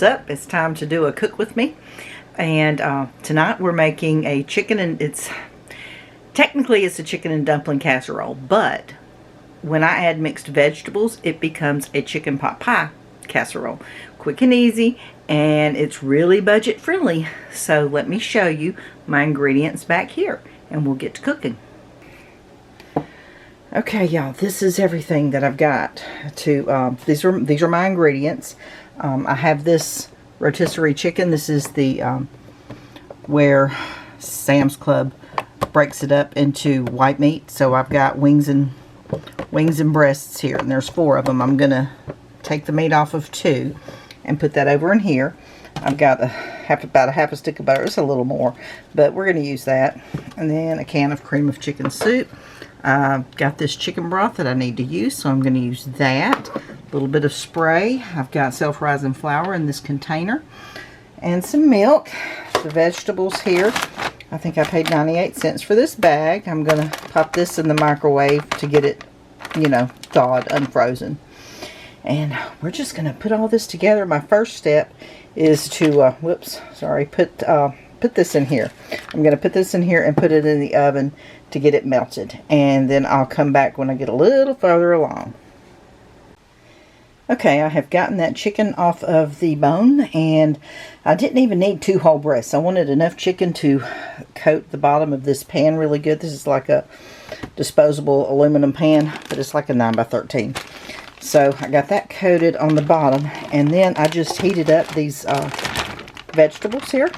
up? It's time to do a cook with me. And tonight we're making a chicken, and technically it's a chicken and dumpling casserole, but when I add mixed vegetables, it becomes a chicken pot pie casserole. Quick and easy, and it's really budget friendly. So let me show you my ingredients back here, and we'll get to cooking. Okay, y'all, this is everything that I've got to, these are my ingredients. I have this rotisserie chicken. This is the, where Sam's Club breaks it up into white meat. So I've got wings and breasts here, and there's 4 of them. I'm gonna take the meat off of 2 and put that over in here. I've got about a half a stick of butter. It's a little more, but we're gonna use that. And then a can of cream of chicken soup. I've got this chicken broth that I need to use, so I'm going to use that. A little bit of spray. I've got self-rising flour in this container. And some milk. The vegetables here. I think I paid 98 cents for this bag. I'm going to pop this in the microwave to get it, you know, thawed, unfrozen. And we're just going to put all this together. My first step is to, put this in here. I'm going to put this in here and put it in the oven to get it melted, and then I'll come back when I get a little further along. Okay, I have gotten that chicken off of the bone, and I didn't even need 2 whole breasts. I wanted enough chicken to coat the bottom of this pan really good. This is like a disposable aluminum pan, but it's like a 9x13. So I got that coated on the bottom, and then I just heated up these vegetables here,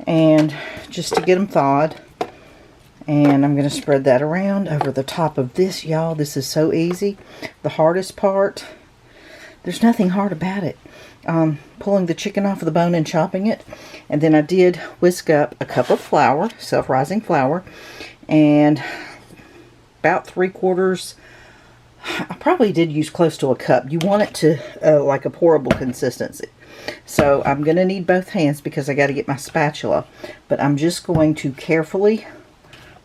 and just to get them thawed. And I'm going to spread that around over the top of this, y'all. This is so easy. The hardest part, there's nothing hard about it. Pulling the chicken off of the bone and chopping it. And then I did whisk up a cup of flour, self-rising flour, and about 3/4. I probably did use close to a cup. You want it to like a pourable consistency. So I'm going to need both hands because I got to get my spatula. But I'm just going to carefully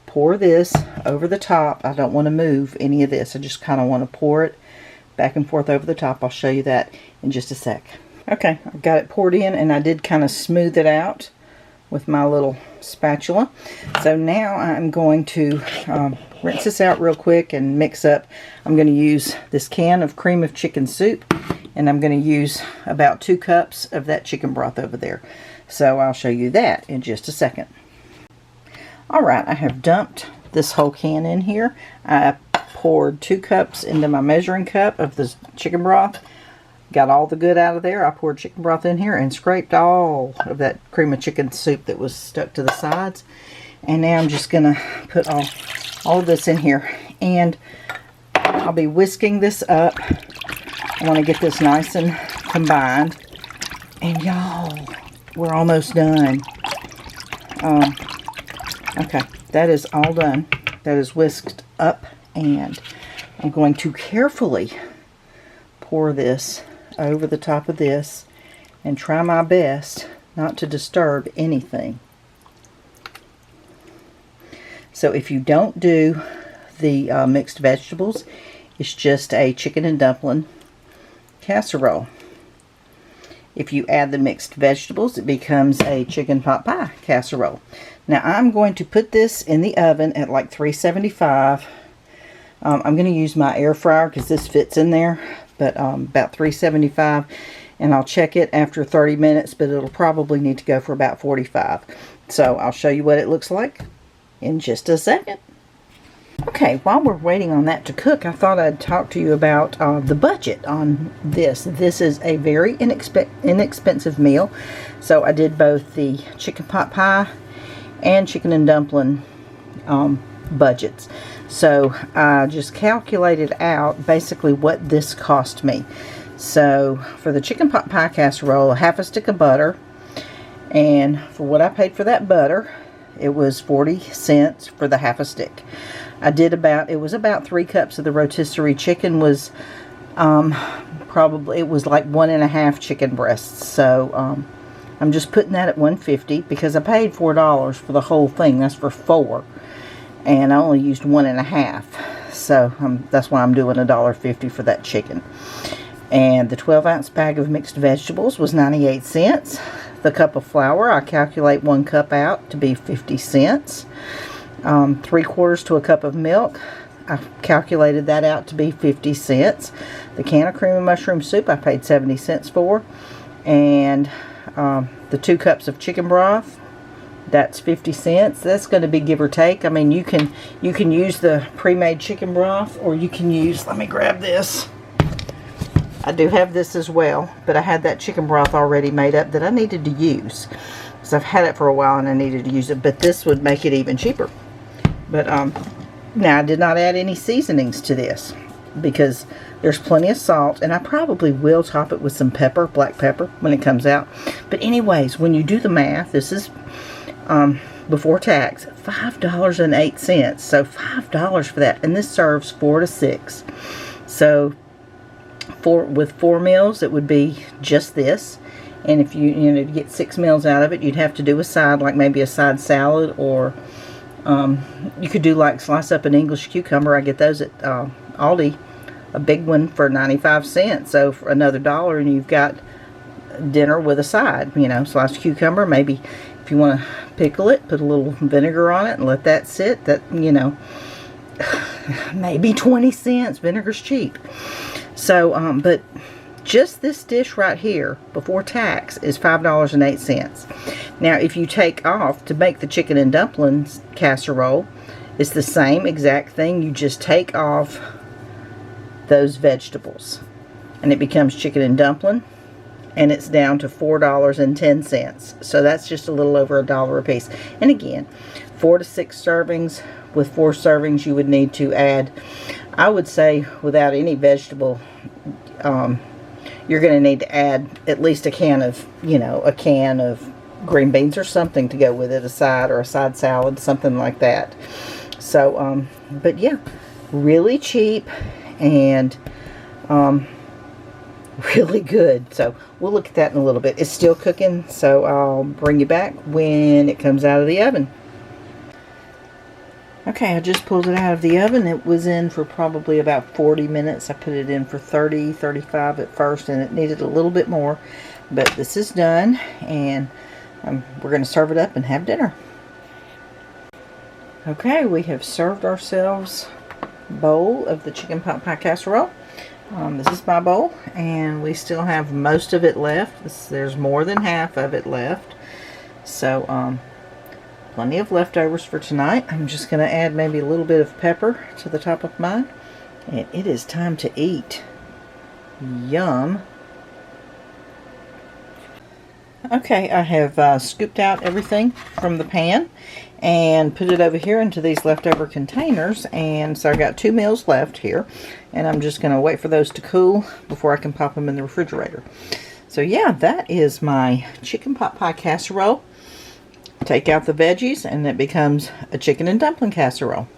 pour this over the top. I don't want to move any of this. I just kind of want to pour it back and forth over the top. I'll show you that in just a sec. Okay, I've got it poured in, and I did kind of smooth it out with my little spatula. So now I'm going to rinse this out real quick and mix up. I'm going to use this can of cream of chicken soup, and I'm going to use about 2 cups of that chicken broth over there. So I'll show you that in just a second. Alright, I have dumped this whole can in here. I poured 2 cups into my measuring cup of the chicken broth. Got all the good out of there. I poured chicken broth in here and scraped all of that cream of chicken soup that was stuck to the sides. And now I'm just going to put all of this in here. And I'll be whisking this up. I want to get this nice and combined. And y'all, we're almost done. Okay, that is all done. That is whisked up, and I'm going to carefully pour this over the top of this and try my best not to disturb anything. So if you don't do the mixed vegetables, it's just a chicken and dumpling casserole. If you add the mixed vegetables, it becomes a chicken pot pie casserole. Now I'm going to put this in the oven at like 375. I'm going to use my air fryer because this fits in there, but about 375. And I'll check it after 30 minutes, but it'll probably need to go for about 45. So I'll show you what it looks like in just a second. Okay, while we're waiting on that to cook, I thought I'd talk to you about the budget on this. This is a very inexpensive meal. So I did both the chicken pot pie and chicken and dumpling budgets. So I just calculated out basically what this cost me. So for the chicken pot pie casserole, a half a stick of butter. And for what I paid for that butter, it was 40 cents for the half a stick. I did it was about 3 cups of the rotisserie chicken. Was probably, it was like 1.5 chicken breasts. So I'm just putting that at $1.50 because I paid $4 for the whole thing. That's for 4, and I only used 1.5. So that's why I'm doing $1.50 for that chicken. And the 12-ounce bag of mixed vegetables was 98 cents. The cup of flour, I calculate 1 cup out to be 50 cents. 3/4 to a cup of milk, I calculated that out to be 50 cents. The can of cream of mushroom soup I paid 70 cents for. And the 2 cups of chicken broth, that's 50 cents. That's going to be give or take. I mean, you can use the pre-made chicken broth, or you can use, let me grab this. I do have this as well, but I had that chicken broth already made up that I needed to use. So I've had it for a while and I needed to use it, but this would make it even cheaper. But now I did not add any seasonings to this because there's plenty of salt, and I probably will top it with some pepper, black pepper, when it comes out. But anyways, when you do the math, this is before tax, $5.08. So $5 for that, and this serves 4 to 6. So with 4 meals, it would be just this. And if you to get 6 meals out of it, you'd have to do a side, like maybe a side salad, or you could do like slice up an English cucumber. I get those at Aldi, a big one for 95 cents. So for another $1, and you've got dinner with a side. Sliced cucumber. Maybe if you want to pickle it, put a little vinegar on it and let that sit. That maybe 20 cents. Vinegar's cheap. So, but just this dish right here, before tax, is $5.08. Now, if you take off to make the chicken and dumplings casserole, it's the same exact thing. You just take off those vegetables, and it becomes chicken and dumpling, and it's down to $4.10. So that's just a little over $1 a piece. And again, 4 to 6 servings. With 4 servings, you would need to add, I would say, without any vegetable, you're going to need to add at least a can of green beans or something to go with it, a side or a side salad, something like that. So, but yeah, really cheap and really good. So we'll look at that in a little bit. It's still cooking, so I'll bring you back when it comes out of the oven. Okay, I just pulled it out of the oven. It was in for probably about 40 minutes. I put it in for 30, 35 at first, and it needed a little bit more. But this is done, and we're going to serve it up and have dinner. Okay, we have served ourselves a bowl of the chicken pot pie casserole. This is my bowl, and we still have most of it left. There's more than half of it left. So, plenty of leftovers for tonight. I'm just going to add maybe a little bit of pepper to the top of mine. And it is time to eat. Yum. Okay, I have scooped out everything from the pan and put it over here into these leftover containers. And so I got 2 meals left here. And I'm just going to wait for those to cool before I can pop them in the refrigerator. So yeah, that is my chicken pot pie casserole. Take out the veggies and it becomes a chicken and dumpling casserole.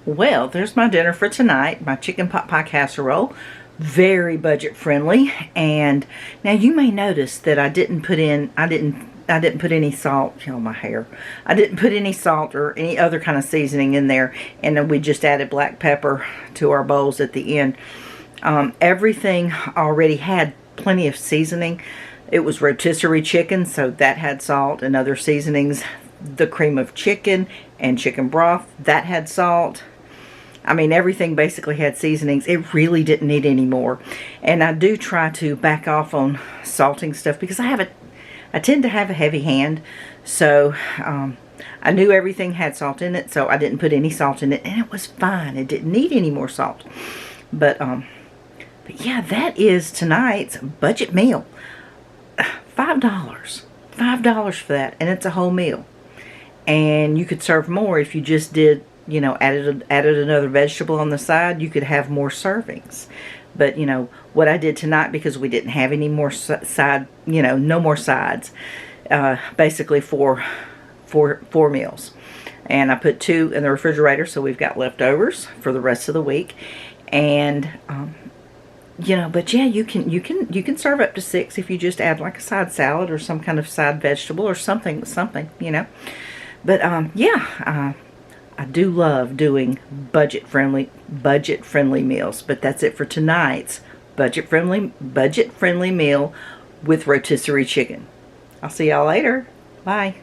Well, there's my dinner for tonight, my chicken pot pie casserole. Very budget friendly. And now you may notice that I didn't put any salt. Oh, my hair. I didn't put any salt or any other kind of seasoning in there, and then we just added black pepper to our bowls at the end. Everything already had plenty of seasoning. It was rotisserie chicken, so that had salt and other seasonings. The cream of chicken and chicken broth, that had salt. I mean, everything basically had seasonings. It really didn't need any more. And I do try to back off on salting stuff because I tend to have a heavy hand. So I knew everything had salt in it, so I didn't put any salt in it, and it was fine. It didn't need any more salt. But yeah, that is tonight's budget meal. $5 for that, and it's a whole meal. And you could serve more if you just did, added another vegetable on the side. You could have more servings. But what I did tonight, because we didn't have any more no more sides, basically four meals. And I put 2 in the refrigerator, so we've got leftovers for the rest of the week. And but yeah, you can serve up to 6 if you just add like a side salad or some kind of side vegetable or something. But yeah, I do love doing budget friendly meals. But that's it for tonight's budget friendly meal with rotisserie chicken. I'll see y'all later. Bye.